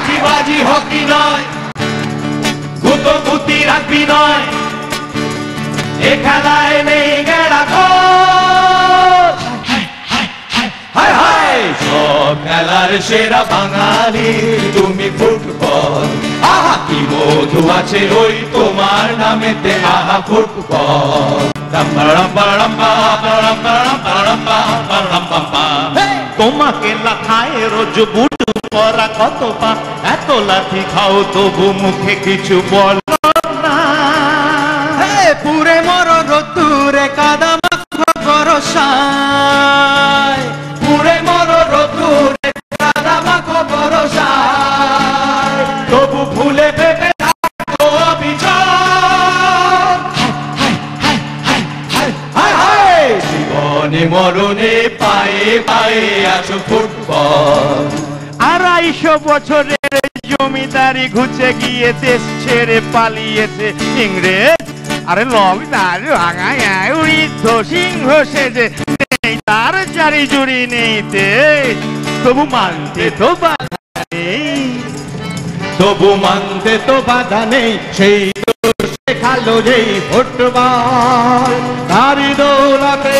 ফাঁকিবাজি হকি নয়, গুতগুতি রাখবি নয়, এ খেলায় নেই গেড়া হায় হায়। সব খেলার সেরা বাঙালি তুমি ফুটবল, আহা কি মধু আছে ওই তোমার নামেতে, আহা ফুটবল। তোমাকে লাথায় রোজ বুট পরা কত পা, এত লাথি খাও তবু মুখে কিছু বল না। পুরে মর রতুরে কাদা মাখো বরসায়, পুরে মর রতুরে কাদা মাখো বরসায়, তবু ভুলে ভেবে থাকো অবিচার। জীবনে মরণে পায়ে পায়ে আছো ফুটবল। 250 বছরের জমিদারি ঘুচে গিয়ে দেশ ছেড়ে পালিয়েছে ইংরেজ। আরে লকদার ভাঙায় ঋদ্ধ সিংহ সেজে, নেই তার চারি জুড়ি নেই তেজ, তবু মানতে তো বাধা নেই, তবু মানতে তো বাধা নেই, সেই তো শেখালো যেই ফুটবল। তারি দৌলতে